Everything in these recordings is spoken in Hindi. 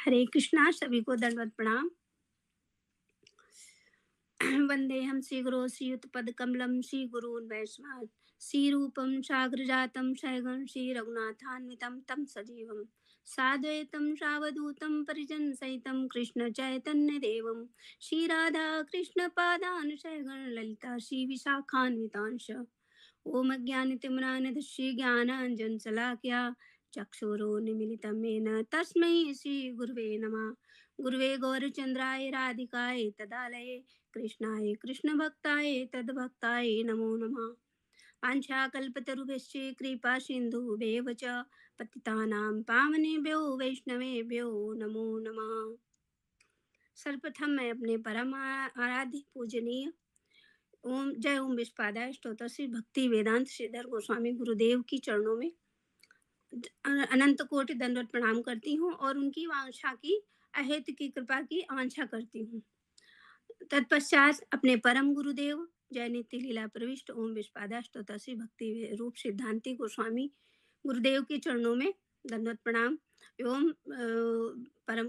हरे कृष्णा, सभी को दंडवत प्रणाम। वंदेहम श्रीगुरो श्रीयुतपदकमलं श्रीगुरून् वैष्णवान् श्रीरूपं साग्रजातं सैगं श्रीरघुनाथान्वितं तं सजीवं साद्वैतं सावधूतं परिजनसहितं कृष्णचैतन्यदेवं श्रीराधा कृष्णपादान् सैगं ललिता श्रीविशाखान्वितांश ॐ अज्ञानतिमिरान्धस्य ज्ञानाञ्जनशलाकया चक्षुरुन्मीलितं येन तस्मै श्रीगुरुवे नमः। गुरुवे गौरचन्द्राय राधिकाय तदालये कृष्णाय कृष्णभक्ताय तद्भक्ताय नमो नमः। वाञ्छाकल्पतरुभ्यश्च कृपा सिन्धुभ्येव च पतितानां पावनेभ्यो वैष्णवेभ्यो नमो नमः। सर्वप्रथम मैं अपने परम आराध्य पूजनीय ओम जय ओम विश्वपादाय स्तोत्र श्री भक्ति वेदांत श्रीधर गोस्वामी गुरुदेव की चरणों में अनंत कोटि दंडवत प्रणाम करती हूँ और उनकी वांछा की अहेत की कृपा की आंछा करती हूँ। तत्पश्चात अपने परम गुरुदेव जय नित्य लीला प्रविष्ट ओम विश्वपादाष्टोतर श्री भक्ति रूप सिद्धांति गोस्वामी गुरुदेव के चरणों में दंडवत प्रणाम एवं परम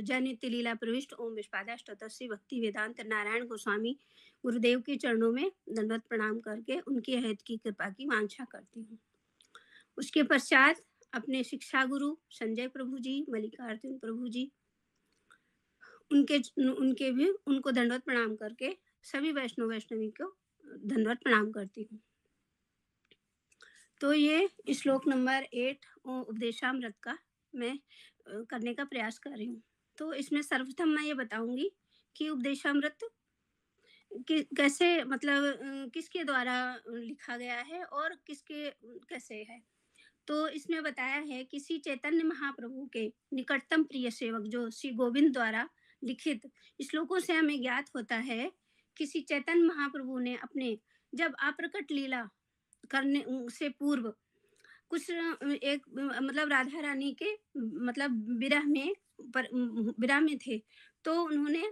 जय नित्य लीला प्रविष्ट ओम विश्वपादाष्टोतर श्री भक्ति वेदांत नारायण गोस्वामी गुरुदेव के चरणों में दंडवत प्रणाम करके उनकी अहेत की कृपा की वांछा करती हूँ। उसके पश्चात अपने शिक्षा गुरु संजय प्रभु जी, मल्लिकार्जुन प्रभु जी, उनके भी उनको दंडवत प्रणाम करके सभी वैष्णव वैष्णवी को दंडवत प्रणाम करती हूँ। तो ये श्लोक नंबर 8 उपदेशामृत का मैं करने का प्रयास कर रही हूँ। तो इसमें सर्वप्रथम मैं ये बताऊंगी कि उपदेशामृत कैसे मतलब किसके द्वारा लिखा गया है और किसके कैसे है। तो इसमें बताया है किसी चैतन्य महाप्रभु के निकटतम प्रिय सेवक जो श्री गोविंद द्वारा लिखित श्लोकों से हमें ज्ञात होता है किसी चैतन्य महाप्रभु ने अपने जब अप्रकट लीला करने से पूर्व कुछ एक मतलब राधा रानी के मतलब विरह में थे तो उन्होंने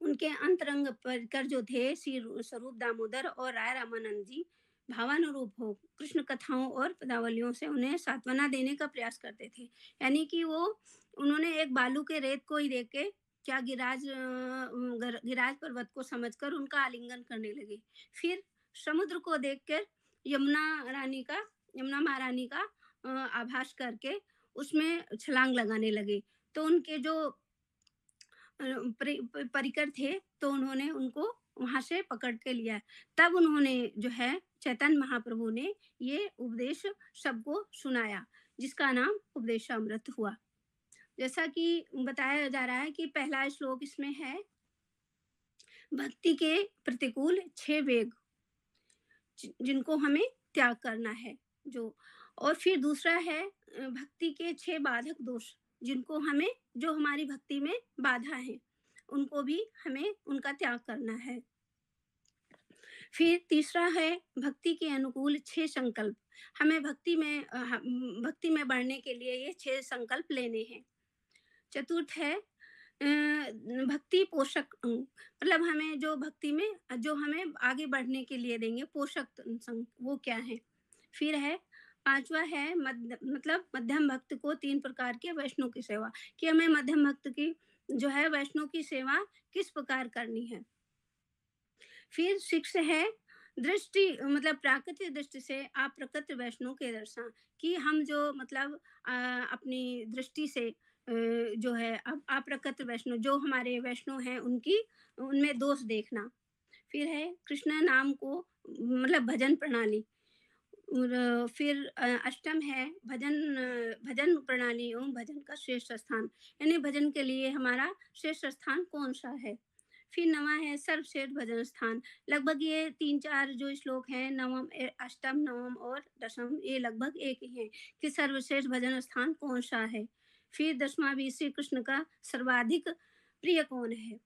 उनके अंतरंग परिकर जो थे श्री स्वरूप दामोदर और राय रामानंद जी भावानुरूप हो कृष्ण कथाओं और पदावलियों से उन्हें सांत्वना देने का प्रयास करते थे। यानी कि वो उन्होंने एक बालू के रेत को ही देख के क्या गिराज पर्वत को समझकर उनका आलिंगन करने लगे। फिर समुद्र को देखकर यमुना महारानी का आभास करके उसमें छलांग लगाने लगे। तो उनके जो परिकर थे तो उन्होंने उनको वहां से पकड़ के लिया। तब उन्होंने जो है चैतन्य महाप्रभु ने ये उपदेश सबको सुनाया जिसका नाम उपदेशामृत हुआ। जैसा कि बताया जा रहा है कि पहला श्लोक इसमें है भक्ति के प्रतिकूल 6 वेग जिनको हमें त्याग करना है जो। और फिर दूसरा है भक्ति के 6 बाधक दोष जिनको हमें जो हमारी भक्ति में बाधा है उनको भी हमें उनका त्याग करना है। फिर तीसरा है भक्ति के अनुकूल 6 संकल्प हमें भक्ति में बढ़ने के लिए ये 6 संकल्प लेने हैं। चतुर्थ है भक्ति पोषक मतलब हमें जो भक्ति में जो हमें आगे बढ़ने के लिए देंगे पोषक वो क्या है। फिर है पांचवा है मतलब मध्यम भक्त को 3 प्रकार के वैष्णव की सेवा कि हमें मध्यम भक्त की जो है वैष्णव की सेवा किस प्रकार करनी है। फिर 6 है दृष्टि मतलब प्राकृतिक दृष्टि से अप्रकट वैष्णव के दर्शन कि हम जो मतलब अपनी दृष्टि से जो है अप्रकट वैष्णव जो हमारे वैष्णव हैं उनकी उनमें दोष देखना। फिर है कृष्ण नाम को मतलब भजन प्रणाली। और फिर अष्टम है भजन प्रणाली एवं भजन का श्रेष्ठ स्थान यानी भजन के लिए हमारा श्रेष्ठ स्थान कौन सा है। फिर नवा है सर्वश्रेष्ठ भजन स्थान। लगभग ये 3-4 जो श्लोक हैं नवम अष्टम नवम और दशम ये लगभग एक ही है कि सर्वश्रेष्ठ भजन स्थान कौन सा है। फिर 10वां भी श्री कृष्ण का सर्वाधिक प्रिय कौन है।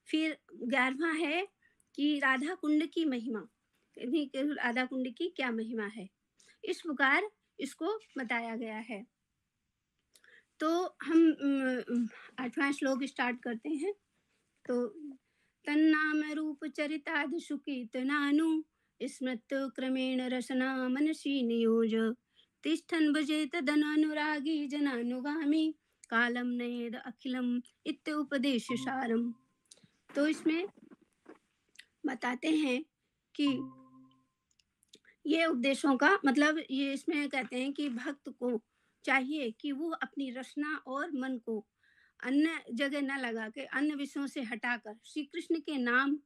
फिर 11वां है कि राधा कुंड की महिमा राधा कुंड की क्या महिमा है। इस प्रकार इसको बताया गया है। तो हम 8वां श्लोक स्टार्ट करते हैं। तो तन्नाम रूप चरितादिषु कीर्तनानु स्मृत क्रमेण रसना मनसि नियोज तिष्ठन् भजेत धनानुरागी जनानुगामी कालम नयेद अखिलम इत्युपदेश सारम। तो इसमें बताते हैं कि ये उपदेशों का मतलब ये इसमें कहते हैं कि भक्त को चाहिए कि वो अपनी रचना और मन को अन्य जगह न लगा के अन्य विषयों से हटाकर श्री कृष्ण के नाम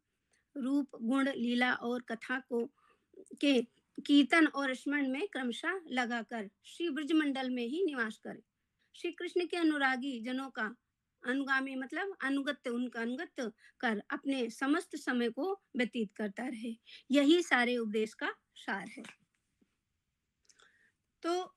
रूप गुण लीला और कथा को के कीर्तन और स्मरण में क्रमशः लगाकर श्री ब्रजमंडल में ही निवास करे। श्री कृष्ण के अनुरागी जनों का अनुगामी मतलब अनुगत्य उनका अनुगत्य कर अपने समस्त समय को व्यतीत करता रहे। यही सारे उपदेश का सार है। तो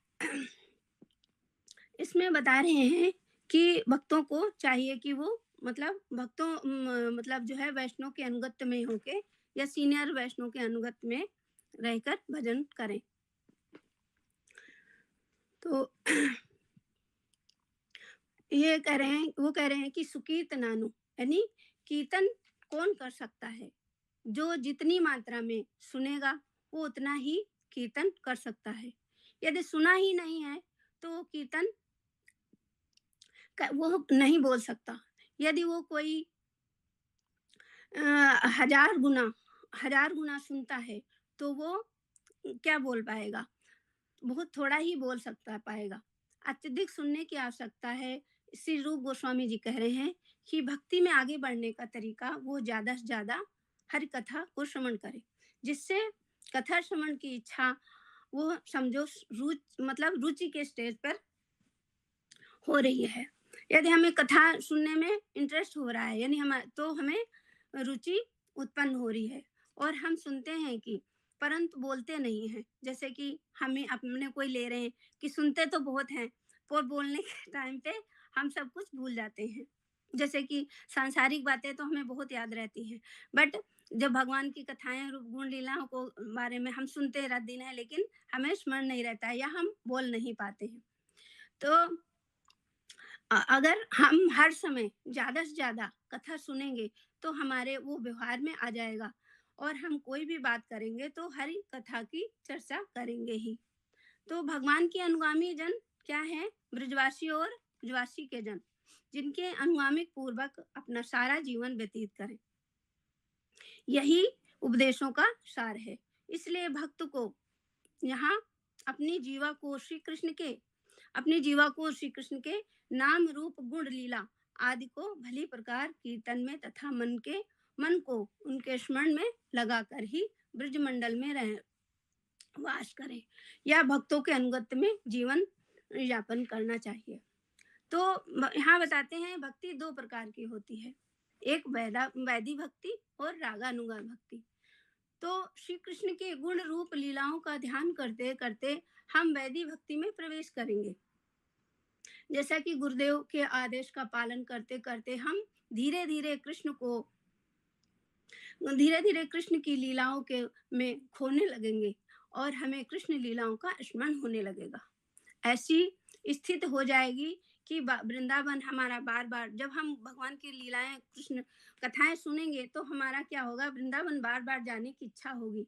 इसमें बता रहे हैं कि भक्तों को चाहिए कि वो मतलब भक्तों मतलब जो है वैष्णव के अनुगत्य में होके या सीनियर वैष्णव के अनुगत्य में रहकर भजन करें। तो ये कह रहे हैं वो कह रहे हैं कि सुकीर्तनानु यानी कीर्तन कौन कर सकता है? जो जितनी मात्रा में सुनेगा वो उतना ही कीर्तन कर सकता है। यदि सुना ही नहीं है तो कीर्तन वो नहीं बोल सकता। यदि वो कोई हजार गुना सुनता है तो वो क्या बोल पाएगा? बहुत थोड़ा ही बोल सकता पाएगा। अत्यधिक सुनने की आवश्यकता है। श्री रूप गोस्वामी जी कह रहे हैं कि भक्ति में आगे बढ़ने का तरीका वो ज़्यादा से ज़्यादा हरि कथा को श्रवण करे, जिससे कथा श्रवण की इच्छा वो समझो मतलब रुचि के स्टेज पर हो रही है। यदि हमें कथा सुनने में इंटरेस्ट हो रहा है यानी तो हमें रुचि उत्पन्न हो रही है और हम सुनते हैं कि परंतु बोलते नहीं हैं। जैसे कि हमें अपने कोई ले रहे हैं कि सुनते तो बहुत हैं पर बोलने के टाइम पे हम सब कुछ भूल जाते हैं। जैसे कि सांसारिक बातें तो हमें बहुत याद रहती हैं, बट जब भगवान की कथाएं रूप गुण लीलाओं को बारे में हम सुनते रात दिन है लेकिन हमें स्मरण नहीं रहता है या हम बोल नहीं पाते हैं। तो अगर हम हर समय ज़्यादा से ज़्यादा कथा सुनेंगे तो हमारे वो व्यवहार में आ जाएगा और हम कोई भी बात करेंगे तो हरि कथा की चर्चा करेंगे ही। तो भगवान के अनुगामी जन क्या है? ब्रजवासी और ब्रजवासी के जन, जिनके अनुगामिक पूर्वक अपना सारा जीवन व्यतीत करें। यही उपदेशों का सार है। इसलिए भक्त को यहाँ अपनी जीवा को श्री कृष्ण के नाम रूप गुण लीला आदि को भली प्रकार कीर्तन में तथा मन को उनके स्मरण में लगाकर ही ब्रजमंडल में रह वास करें या भक्तों के अनुगत्य में जीवन यापन करना चाहिए। तो यहाँ बताते हैं भक्ति दो प्रकार की होती है, एक वैदी भक्ति और रागानुगा भक्ति। तो श्री कृष्ण के गुण रूप लीलाओं का ध्यान करते करते हम वैदी भक्ति में प्रवेश करेंगे। जैसा कि गुरुदेव के आदेश का पालन करते करते हम धीरे धीरे कृष्ण की लीलाओं के में खोने लगेंगे और हमें कृष्ण लीलाओं का स्मरण होने लगेगा। ऐसी स्थिति हो जाएगी कि वृंदावन हमारा बार बार जब हम भगवान की लीलाएं कृष्ण कथाएं सुनेंगे तो हमारा क्या होगा? वृंदावन बार बार जाने की इच्छा होगी।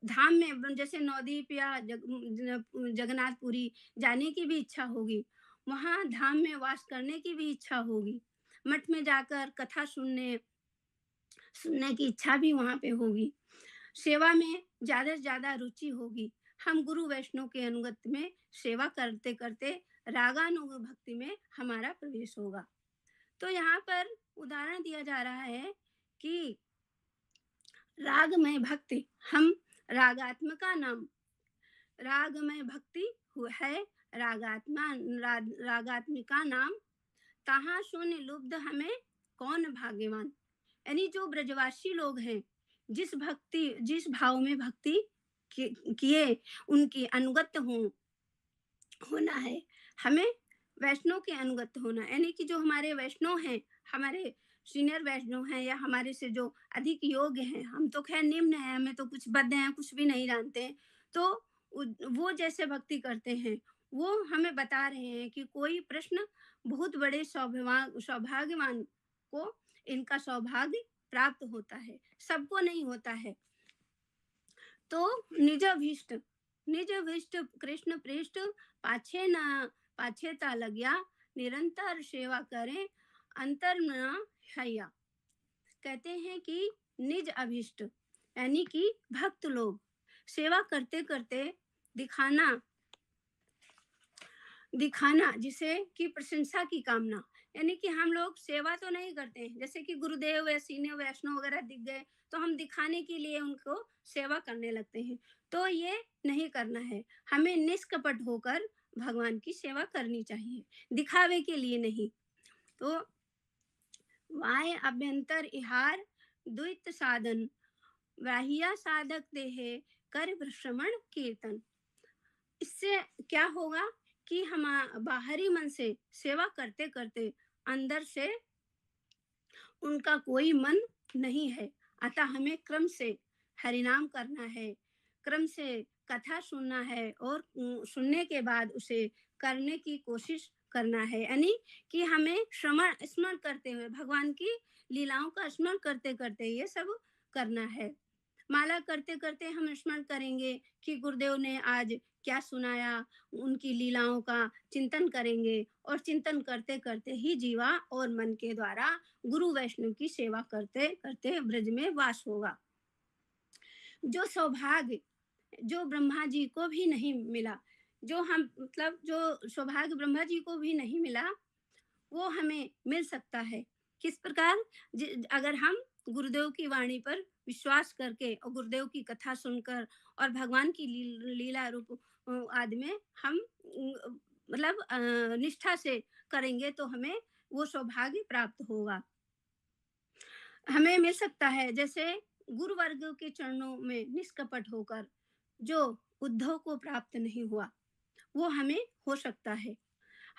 धाम में जैसे नवदीप या जगन्नाथपुरी जाने की भी इच्छा होगी। वहाँ धाम में वास करने की भी इच्छा होगी। मठ में जाकर कथा सुनने की इच्छा भी वहाँ पे होगी। सेवा में ज़्यादा से ज़्यादा रुचि होगी। हम गुरु वैष्णव के अनुगत्य में सेवा करते करते रागानुग भक्ति में हमारा प्रवेश होगा। तो यहाँ पर उदाहरण दिया जा रहा है कि रागमय भक्ति हम रागात्मिका नाम रागमय भक्ति है रागात्मिका नाम तहाँ शून्य लुब्ध हमें कौन भाग्यवान। यानी जो ब्रजवासी लोग हैं जिस भाव में भक्ति किए उनकी अनुगत्य होना है। हमें वैष्णव के अनुगत्य होना यानी कि जो हमारे वैष्णव हैं, हमारे सीनियर वैष्णव हैं या हमारे से जो अधिक योग्य हैं, हम तो खैर निम्न हैं, हमें तो कुछ बद्ध हैं, कुछ भी नहीं जानते हैं। तो वो जैसे भक्ति करते हैं वो हमें बता रहे हैं कि कोई प्रश्न बहुत बड़े सौभाग्यवान को इनका सौभाग्य प्राप्त होता है, सबको नहीं होता है। तो निज अभीष्ट कृष्ण पृष्ठ पाछे ता लग्या निरंतर सेवा करें, अंतर न हैया। कहते हैं कि निज अभिष्ट यानी कि भक्त लोग सेवा करते करते दिखाना दिखाना जिसे कि प्रशंसा की कामना, यानी कि हम लोग सेवा तो नहीं करते हैं, जैसे कि गुरुदेव या सीनियर वैष्णव वगैरह दिख गए तो हम दिखाने के लिए उनको सेवा करने लगते हैं। तो ये नहीं करना है, हमें निष्कपट होकर भगवान की सेवा करनी चाहिए, दिखावे के लिए नहीं। तो वाय अभ्यंतर इहार द्वित साधन, वाहिया साधक देहे कर श्रवण कीर्तन। इससे क्या होगा कि हम बाहरी मन से सेवा करते करते अंदर से उनका कोई मन नहीं है। अतः हमें क्रम से हरिनाम करना है, क्रम से कथा सुनना है और सुनने के बाद उसे करने की कोशिश करना है, यानी कि हमें श्रवण स्मरण करते हुए भगवान की लीलाओं का स्मरण करते करते ये सब करना है। माला करते करते हम स्मरण करेंगे कि गुरुदेव ने आज क्या सुनाया, उनकी लीलाओं का चिंतन करेंगे और चिंतन करते करते ही जीवा और मन के द्वारा गुरु वैष्णव की सेवा करते करते ब्रज में वास होगा। जो सौभाग्य जो ब्रह्मा जी को भी नहीं मिला, जो हम मतलब जो सौभाग्य ब्रह्मा जी को भी नहीं मिला, वो हमें मिल सकता है। किस प्रकार? अगर हम गुरुदेव की वाणी पर विश्वास करके और गुरुदेव की कथा सुनकर और भगवान की लीला रूप आदि में हम मतलब निष्ठा से करेंगे तो हमें वो सौभाग्य प्राप्त होगा। हमें मिल सकता है जैसे गुरु वर्ग के चरणों में निष्कपट होकर जो उद्धव को प्राप्त नहीं हुआ, वो हमें हो सकता है।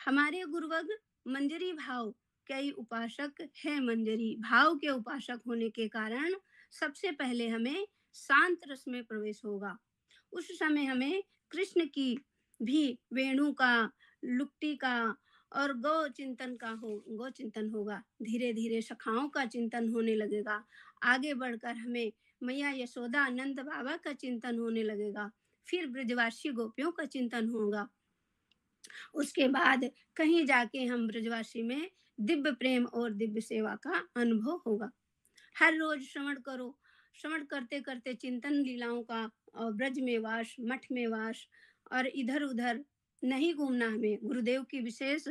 हमारे गुरुवर्ग मंजरी भाव कई उपासक है, मंजरी भाव के उपासक होने के कारण सबसे पहले हमें शांत रस में प्रवेश होगा। उस समय हमें कृष्ण की भी वेणु का, लुक्टी का और गौ चिंतन होगा। धीरे धीरे सखाओं का चिंतन होने लगेगा। आगे बढ़कर हमें मैया यशोदा नंद बाबा का चिंतन होने लगेगा। फिर ब्रजवासी गोपियों का चिंतन होगा। उसके बाद कहीं जाके हम ब्रजवासी में दिव्य प्रेम और दिव्य सेवा का अनुभव होगा। हर रोज श्रवण करो, श्रवण करते करते चिंतन लीलाओं का और ब्रज में वास, मठ में वास और इधर उधर नहीं घूमना। हमें गुरुदेव की विशेष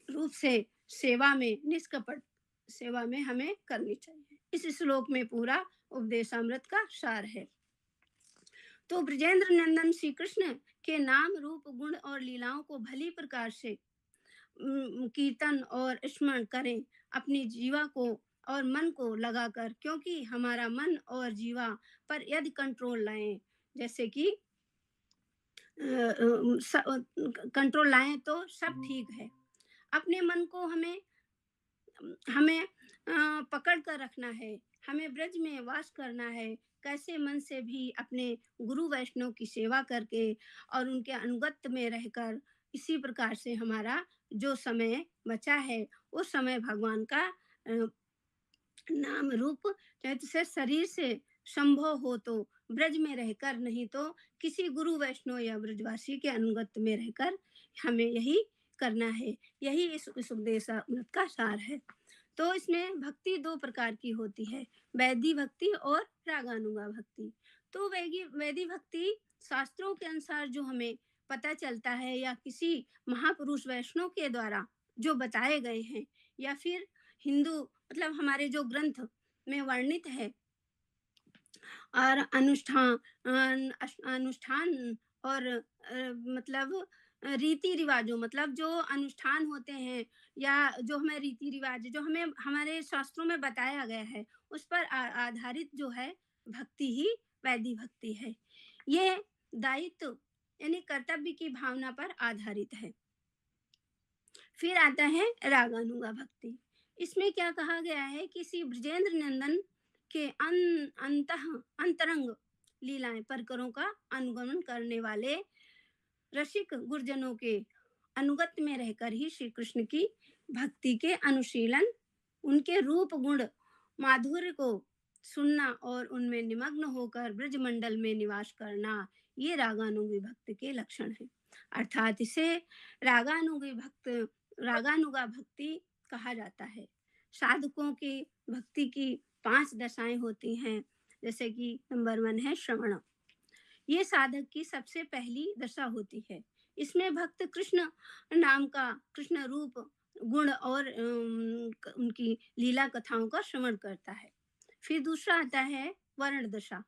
रूप से सेवा में निष्कपट सेवा में हमें करनी चाहिए। इस श्लोक में पूरा उपदेशामृत का सार है। तो ब्रजेंद्र नंदन श्री कृष्ण के नाम रूप गुण और लीलाओं को भली प्रकार से कीर्तन और स्मरण करें, अपनी जीवा को और मन को लगाकर, क्योंकि हमारा मन और जीवा पर यदि कंट्रोल लाएं, जैसे कि कंट्रोल लाएं तो सब ठीक है। अपने मन को हमें हमें पकड़ कर रखना है, हमें ब्रज में वास करना है। कैसे मन से भी अपने गुरु वैष्णव की सेवा करके और उनके अनुगत्य में रहकर इसी प्रकार से हमारा जो समय बचा है वो समय भगवान का नाम रूप से शरीर से संभव हो तो ब्रज में रहकर, नहीं तो किसी गुरु वैष्णव या ब्रजवासी के अनुगत्य में रहकर हमें यही करना है। यही इस उपदेशामृत का सार है। तो इसमें भक्ति दो प्रकार की होती है, वैदिक भक्ति और रागानुगा भक्ति। तो वैदिक भक्ति शास्त्रों के अनुसार जो हमें पता चलता है या किसी महापुरुष वैष्णव के द्वारा जो बताए गए हैं, या फिर हिंदू मतलब हमारे जो ग्रंथ में वर्णित है, और अनुष्ठान और मतलब रीति रिवाजों, मतलब जो अनुष्ठान होते हैं या जो हमें रीति रिवाज जो हमें हमारे शास्त्रों में बताया गया है उस पर आधारित जो है भक्ति ही वैदिक भक्ति है। ये दायित्व यानी कर्तव्य की भावना पर आधारित है। फिर आता है रागानुगा भक्ति। इसमें क्या कहा गया है कि श्री ब्रजेंद्र नंदन के अंतरंग लीलाएं परकरों का अनुगमन करने वाले रसिक गुरजनों के अनुगत्य में रहकर ही श्री कृष्ण की भक्ति के अनुशीलन, उनके रूप गुण माधुर्य को सुनना और उनमें निमग्न होकर ब्रज मंडल में निवास करना, ये रागानुगी भक्त के लक्षण हैं। अर्थात इसे रागानुगा भक्ति कहा जाता है। साधकों की भक्ति की 5 दशाएँ होती हैं, जैसे कि नंबर 1 है श्रवण। ये साधक की सबसे पहली दशा होती है। इसमें भक्त कृष्ण नाम का, कृष्ण रूप, गुण और उनकी लीला कथाओं का श्रवण करता है। फिर दूसरा आता है वर्ण दशा।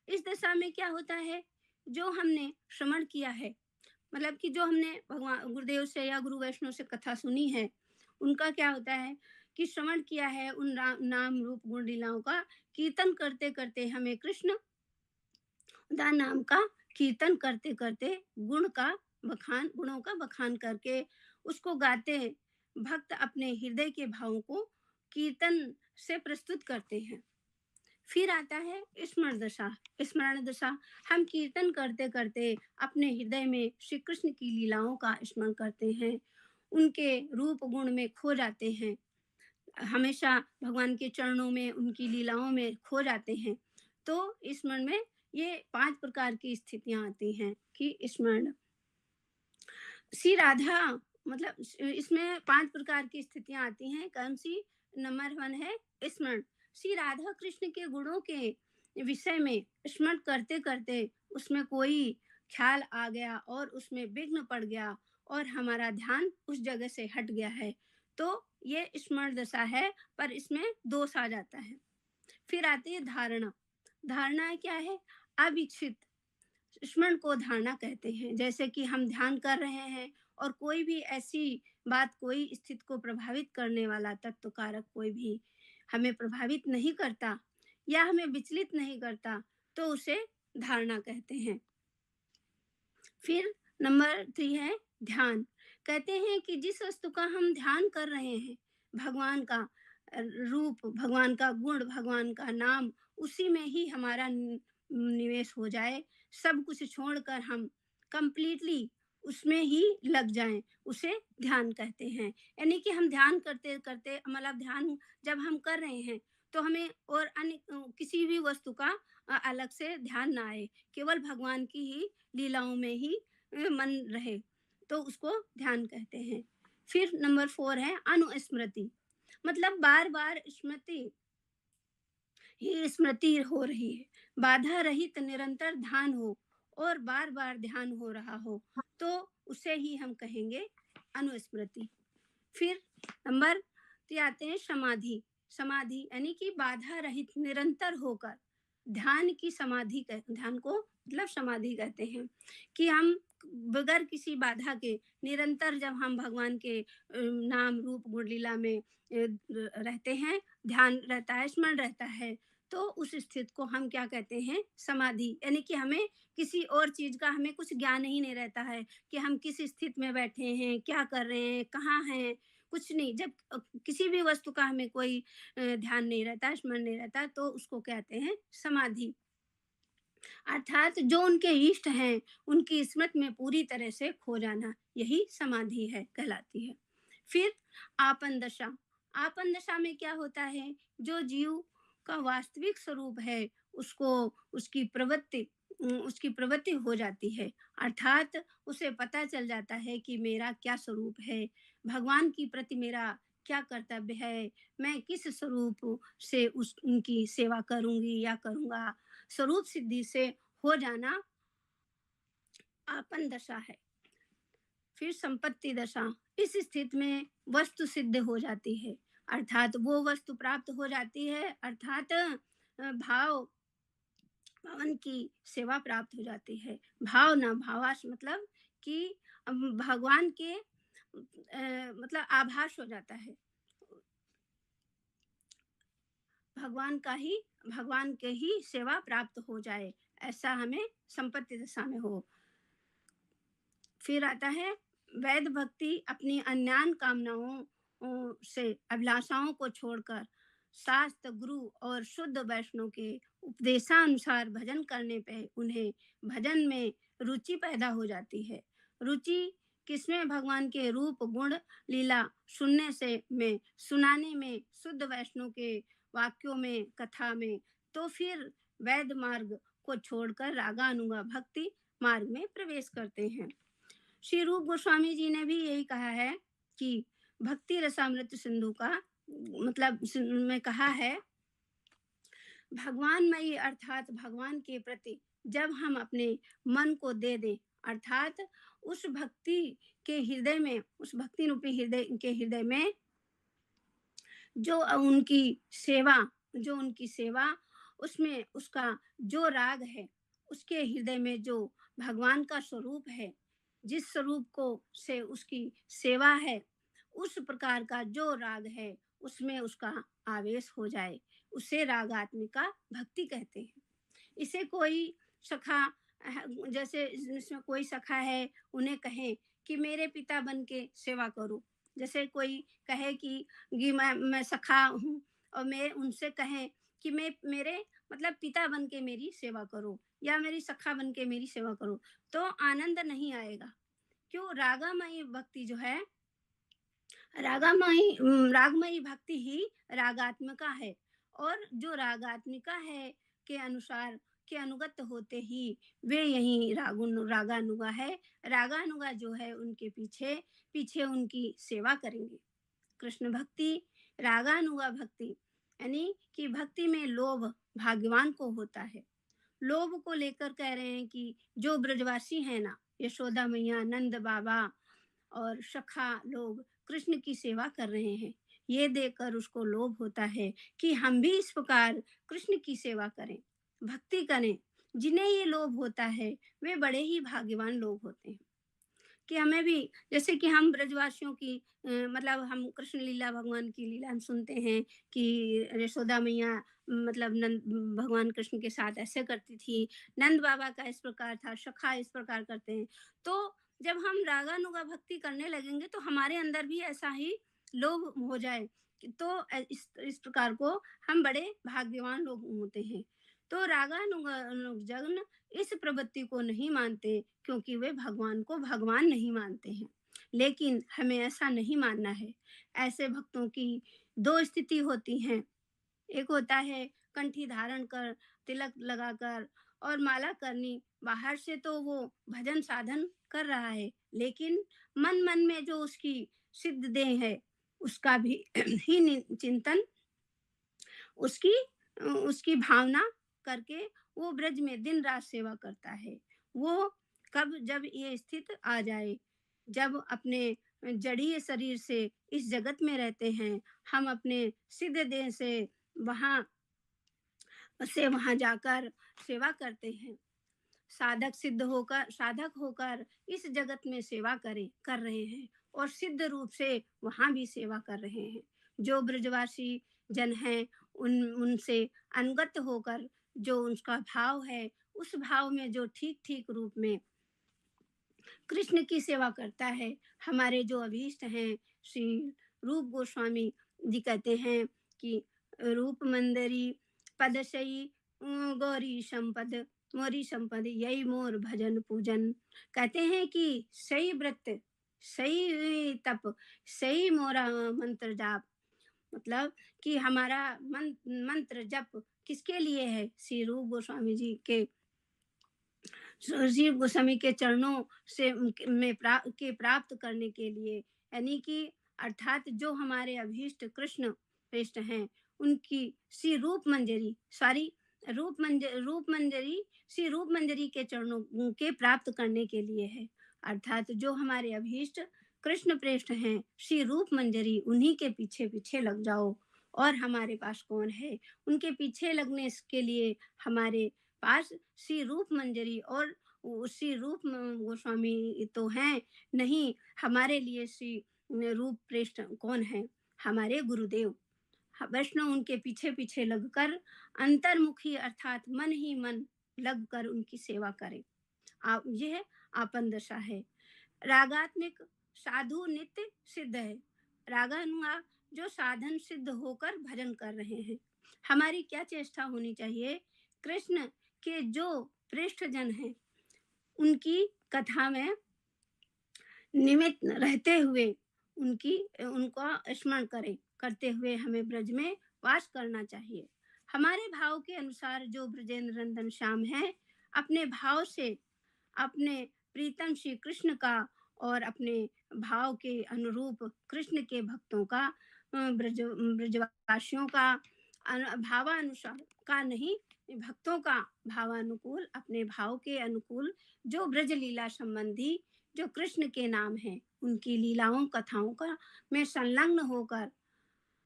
इस दशा में क्या होता है, जो हमने श्रवण किया है, मतलब कि जो हमने भगवान गुरुदेव से या गुरु वैष्णव से कथा सुनी है, उनका क्या होता है कि श्रवण किया है उन नाम रूप गुण लीलाओं का, कीर्तन करते करते हमें कृष्ण दा नाम का कीर्तन करते करते गुणों का बखान करके उसको गाते भक्त अपने हृदय के भावों को कीर्तन से प्रस्तुत करते हैं। फिर आता है स्मरण दशा। स्मरण दशा, हम कीर्तन करते करते अपने हृदय में श्री कृष्ण की लीलाओं का स्मरण करते हैं, उनके रूप गुण में खो जाते हैं, हमेशा भगवान के चरणों में, उनकी लीलाओं में खो जाते हैं। तो स्मरण में ये 5 प्रकार की स्थितियाँ आती हैं कि स्मरण श्री राधा, मतलब इसमें 5 प्रकार की स्थितियाँ आती हैं। कौन-सी? नंबर 1 है स्मरण। श्री राधा कृष्ण के गुणों के विषय में स्मरण करते-करते उसमें कोई ख़्याल आ गया और उसमें विघ्न पड़ गया और हमारा ध्यान उस जगह से हट गया है, तो ये स्मरण दशा है, पर इसमें दोष आ जाता है। फिर आती है धारणा। धारणा क्या है? अविकसित स्मरण को धारणा कहते हैं। जैसे कि हम ध्यान कर रहे हैं और कोई भी ऐसी बात, कोई स्थिति को प्रभावित करने वाला तत्व कारक कोई भी हमें प्रभावित नहीं करता या हमें विचलित नहीं करता, तो उसे धारणा कहते हैं। फिर नंबर 3 है ध्यान। कहते हैं कि जिस वस्तु का हम ध्यान कर रहे हैं, भगवान का रूप, भगवान का गुण, भगवान का नाम, उसी में ही हमारा निवेश हो जाए, सब कुछ छोड़कर हम कंप्लीटली उसमें ही लग जाएं, उसे ध्यान कहते हैं। यानी कि हम ध्यान करते करते, मतलब ध्यान जब हम कर रहे हैं तो हमें और अन्य किसी भी वस्तु का अलग से ध्यान ना आए, केवल भगवान की ही लीलाओं में ही मन रहे, तो उसको ध्यान कहते हैं। फिर नंबर 4 है अनुस्मृति। मतलब बार-बार स्मृति हो रही है, बाधा रहित निरंतर ध्यान हो और बार-बार ध्यान हो रहा हो, तो उसे ही हम कहेंगे अनुस्मृति। फिर नंबर 3 आते हैं समाधि। समाधि यानी कि बाधा रहित निरंतर होकर ध्यान की समाधि, ध्यान को मतलब समाधि कहते हैं कि हम बगैर किसी बाधा के निरंतर जब हम भगवान के नाम रूप गुण लीला में रहते हैं, ध्यान रहता है, स्मरण रहता है, तो उस स्थिति को हम क्या कहते हैं? समाधि। यानी कि हमें किसी और चीज का हमें कुछ ज्ञान ही नहीं रहता है कि हम किस स्थिति में बैठे हैं, क्या कर रहे हैं, कहाँ हैं, कुछ नहीं। जब किसी भी वस्तु का हमें कोई ध्यान नहीं रहता, स्मरण नहीं रहता, तो उसको कहते हैं समाधि। अर्थात जो उनके इष्ट हैं, उनकी स्मृति में पूरी तरह से खो जाना, यही समाधि है, कहलाती है। फिर आपन दशा। आपन दशा में क्या होता है? जो जीव का वास्तविक स्वरूप है, उसको उसकी प्रवृत्ति हो जाती है। अर्थात उसे पता चल जाता है कि मेरा क्या स्वरूप है, भगवान की प्रति मेरा क्या कर्तव्य है, मैं किस स्वरूप से उनकी सेवा करूँगी या करूँगा। स्वरूप सिद्धि से हो जाना आपन दशा है। फिर संपत्ति दशा। इस स्थिति में वस्तु सिद्ध हो जाती है, अर्थात वो वस्तु प्राप्त हो जाती है, अर्थात भवन की सेवा प्राप्त हो जाती है। भाव ना भावास, मतलब कि भगवान के मतलब आभास हो जाता है, भगवान के ही सेवा प्राप्त हो जाए, ऐसा हमें संपत्ति दशा में हो। फिर आता है वैध भक्ति। अपनी अन्यान कामनाओं से अभिलाषाओं को छोड़कर शास्त्र, गुरु और शुद्ध वैष्णव के उपदेशानुसार भजन करने पे उन्हें भजन में रुचि पैदा हो जाती है। रुचि किसमें? भगवान के रूप गुण लीला सुनाने में, शुद्ध वैष्णव के वाक्यों में, कथा में। तो फिर वैध मार्ग को छोड़कर रागानुगा भक्ति मार्ग में प्रवेश करते हैं। श्री रूप गोस्वामी जी ने भी यही कहा है कि भक्ति रसामृत सिंधु का मतलब में कहा है, भगवानमयी अर्थात भगवान के प्रति जब हम अपने मन को दे दें, अर्थात उस भक्ति के हृदय में, उस भक्ति रूपी हृदय में जो उनकी सेवा उसमें उसका जो राग है, उसके हृदय में जो भगवान का स्वरूप है, जिस स्वरूप को से उसकी सेवा है, उस प्रकार का जो राग है उसमें उसका आवेश हो जाए, उसे रागात्मिका भक्ति कहते हैं। इसे कोई सखा जैसे इसमें कोई सखा है, उन्हें कहें कि मेरे पिता बन के सेवा करो। जैसे कोई कहे कि मैं सखा हूँ और मैं उनसे कहें कि मैं मेरे मतलब पिता बन के मेरी सेवा करो या मेरी सखा बन के मेरी सेवा करो, तो आनंद नहीं आएगा। क्यों? रागामयी भक्ति जो है, रागमयी भक्ति ही रागात्मिका है, और जो रागात्मिका है के अनुसार के अनुगत होते ही वे यही रागानुगा है। रागानुगा जो है उनके पीछे पीछे उनकी सेवा करेंगे। कृष्ण भक्ति, रागानुगा भक्ति यानी कि भक्ति में लोभ भाग्यवान को होता है। लोभ को लेकर कह रहे हैं कि जो ब्रजवासी है ना, यशोदा मैया, नंद बाबा और सखा लोग कृष्ण की सेवा कर रहे हैं, ये देखकर उसको लोभ होता है कि हम भी इस प्रकार कृष्ण की सेवा करें, भक्ति करें। जिन्हें ये लोभ होता है वे बड़े ही भाग्यवान लोग होते हैं कि हमें भी, जैसे कि हम ब्रजवासियों की मतलब हम कृष्ण लीला, भगवान की लीला हम सुनते हैं कि यशोदा मैया मतलब नंद भगवान कृष्ण के साथ ऐसे करती थी, नंद बाबा का इस प्रकार था, सखा इस प्रकार करते हैं। तो जब हम रागानुगा भक्ति करने लगेंगे तो हमारे अंदर भी ऐसा ही लोभ हो जाए तो इस प्रकार को हम बड़े भाग्यवान लोग होते हैं। तो रागानुग जन इस प्रवृत्ति को नहीं मानते क्योंकि वे भगवान को भगवान नहीं मानते हैं। लेकिन हमें ऐसा नहीं मानना है। ऐसे भक्तों की दो स्थिति होती हैं। एक होता है कंठी धारण कर, तिलक लगाकर और माला करनी, बाहर से तो वो भजन साधन कर रहा है, लेकिन मन मन में जो उसकी सिद्ध देह है उसका भी ही चिंतन, उसकी उसकी भावना करके वो ब्रज में दिन रात सेवा करता है। वो कब जब ये स्थित आ जाए, जब अपने जड़ीय शरीर से इस जगत में रहते हैं, हम अपने सिद्ध देह वहाँ जाकर सेवा करते हैं। साधक होकर इस जगत में सेवा कर रहे हैं और सिद्ध रूप से वहाँ भी सेवा कर रहे हैं। जो ब्रजवासी जन हैं उनसे अनुगत होकर जो उनका भाव है, उस भाव में जो ठीक ठीक रूप में कृष्ण की सेवा करता है, हमारे जो अभीष्ट हैं श्री रूप गोस्वामी जी कहते हैं कि रूप मंदरी पदशई गौरी संपद मोरी संपद यही मोर भजन पूजन। कहते हैं कि सही व्रत, सही तप, सही मोरा मंत्र जाप, मतलब कि हमारा मंत्र जप किसके लिए है? श्री रूप गोस्वामी जी के, शिव गोस्वामी के चरणों से प्राप्त करने के लिए, यानी कि अर्थात जो हमारे अभीष्ट कृष्ण प्रेष्ठ हैं उनकी श्री रूप मंजरी श्री रूप मंजरी के चरणों के प्राप्त करने के लिए है। अर्थात जो हमारे अभीष्ट कृष्ण प्रेष्ठ हैं श्री रूप मंजरी, उन्हीं के पीछे पीछे लग जाओ। और हमारे पास कौन है उनके पीछे लगने के लिए? हमारे पास श्री रूप मंजरी और श्री रूप गोस्वामी तो हैं नहीं, हमारे लिए श्री रूप प्रेष्ठ कौन है? हमारे गुरुदेव। वैष्णव उनके पीछे पीछे लगकर अंतर्मुखी अर्थात मन ही मन लगकर उनकी सेवा करें। यह आपन दशा है। रागात्मिक साधु नित्य सिद्ध है। रागानुगा जो साधन सिद्ध होकर भजन कर रहे हैं। हमारी क्या चेष्टा होनी चाहिए? कृष्ण के जो प्रेष्ठ जन हैं उनकी कथा में निमित्त रहते हुए उनका स्मरण करते हुए हमें ब्रज में वास करना चाहिए। हमारे भाव के अनुसार जो ब्रजेंद्र नंदन श्याम है, अपने भाव से अपने प्रीतम श्री कृष्ण का और अपने भाव के अनुरूप कृष्ण के भक्तों का ब्रजवासियों का भावानुसार का नहीं, भक्तों का भावानुकूल, अपने भाव के अनुकूल जो ब्रज लीला संबंधी जो कृष्ण के नाम हैं, उनकी लीलाओं कथाओं का में संलग्न होकर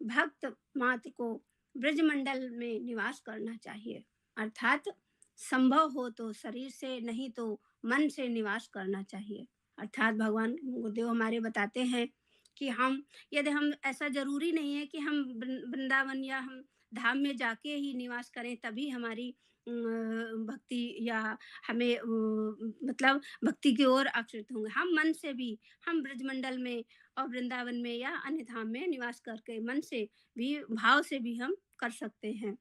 भक्त मात्र को ब्रजमंडल में निवास करना चाहिए। अर्थात संभव हो तो शरीर से, नहीं तो मन से निवास करना चाहिए। अर्थात भगवान गुरुदेव हमारे बताते हैं कि हम, यदि हम, ऐसा ज़रूरी नहीं है कि हम वृंदावन या हम धाम में जाके ही निवास करें तभी हमारी भक्ति या हमें मतलब भक्ति की ओर आकर्षित होंगे। हम मन से भी, हम ब्रजमंडल में और वृंदावन में या अन्य धाम में निवास करके मन से भी, भाव से भी हम कर सकते हैं।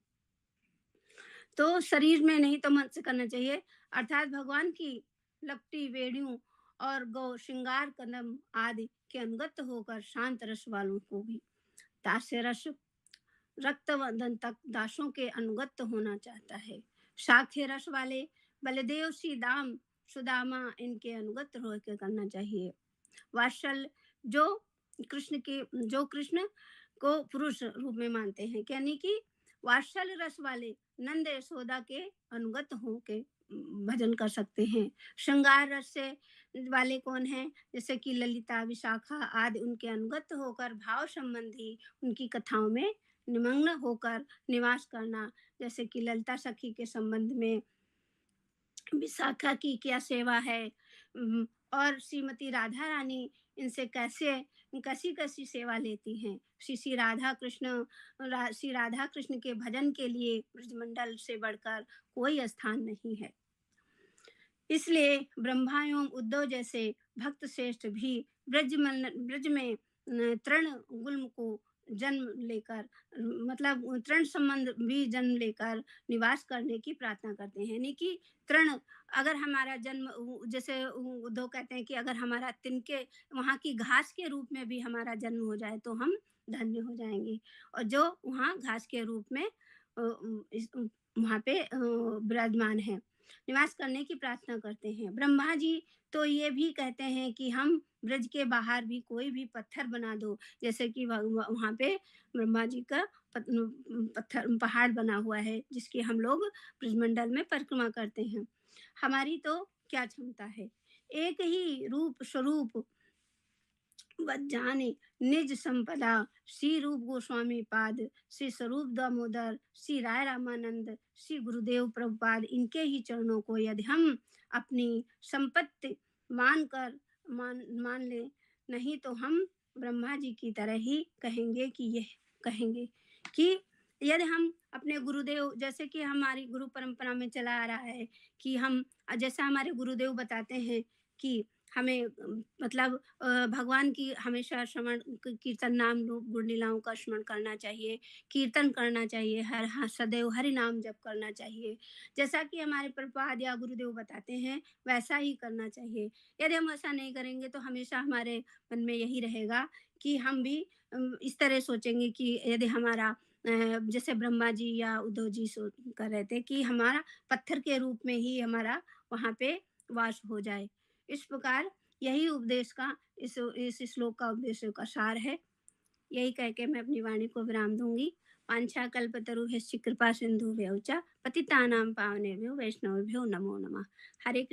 तो शरीर में नहीं तो मन से करना चाहिए। अर्थात भगवान की लपटी वेणुओं और गौ श्रृंगार कदम आदि के अनुगत होकर शांत रस वालों को भी दास्य रस रक्तवदन तक दासों के अनुगत होना चाहता है। साख्य रस वाले बलदेव श्री दाम सुदामा इनके अनुगत होकर करना चाहिए। वात्सल्य जो कृष्ण को पुरुष रूप में मानते हैं, यानी कि वात्सल्य रस वाले नंद यशोदा के अनुगत होके भजन कर सकते हैं। श्रृंगार रस से वाले कौन हैं? जैसे कि ललिता, विशाखा आदि उनके अनुगत होकर भाव संबंधी उनकी कथाओं में निमग्न होकर निवास करना। जैसे कि ललिता सखी के संबंध में विशाखा की क्या सेवा है, और श्रीमती राधा रानी इनसे कैसी-कैसी सेवा लेती हैं। श्री राधा कृष्ण के भजन के लिए ब्रजमंडल से बढ़कर कोई स्थान नहीं है। इसलिए ब्रह्मा एवं उद्धव जैसे भक्त श्रेष्ठ भी ब्रज में तृण गुल्म को जन्म लेकर, मतलब तृण संबंध भी जन्म लेकर निवास करने की प्रार्थना करते हैं। यानी कि तृण, अगर हमारा जन्म, जैसे उद्धव कहते हैं कि अगर हमारा तिनके वहाँ की घास के रूप में भी हमारा जन्म हो जाए तो हम धन्य हो जाएंगे। और जो वहाँ घास के रूप में वहाँ पे विराजमान है, निवास करने की प्रार्थना करते हैं। ब्रह्मा जी तो ये भी कहते हैं कि हम ब्रज के बाहर भी कोई भी पत्थर बना दो, जैसे कि वहाँ पे ब्रह्मा जी का पत्थर पहाड़ बना हुआ है जिसकी हम लोग ब्रजमंडल में परिक्रमा करते हैं। हमारी तो क्या क्षमता है, एक ही रूप स्वरूप जाने निज संपदा, श्री रूप गोस्वामी पाद, श्री स्वरूप दामोदर, श्री राय रामानंद, श्री गुरुदेव प्रभुपाद, इनके ही चरणों को यदि हम अपनी संपत्ति मान ले, नहीं तो हम ब्रह्मा जी की तरह ही कहेंगे कि यदि हम अपने गुरुदेव, जैसे कि हमारी गुरु परंपरा में चला आ रहा है कि हम, जैसा हमारे गुरुदेव बताते हैं कि हमें मतलब भगवान की हमेशा श्रवण कीर्तन नाम रूप गुण लीलाओं का स्मरण करना चाहिए, कीर्तन करना चाहिए, सदैव हरि नाम जप करना चाहिए। जैसा कि हमारे प्रभुपाद या गुरुदेव बताते हैं वैसा ही करना चाहिए। यदि हम ऐसा नहीं करेंगे तो हमेशा हमारे मन में यही रहेगा कि हम भी इस तरह सोचेंगे कि यदि हमारा जैसे ब्रह्मा जी या उद्धव जी कर रहे थे कि हमारा पत्थर के रूप में ही हमारा वहाँ पे वास हो जाए। इस प्रकार यही उपदेश का इस श्लोक का उपदेश का सार है। यही कह के मैं अपनी वाणी को विराम दूंगी। वांछा कल्पतरुभ्यश्च कृपा सिंधुभ्यो च पतितानां पावनेभ्यो वैष्णवेभ्यो नमो नमः। हरे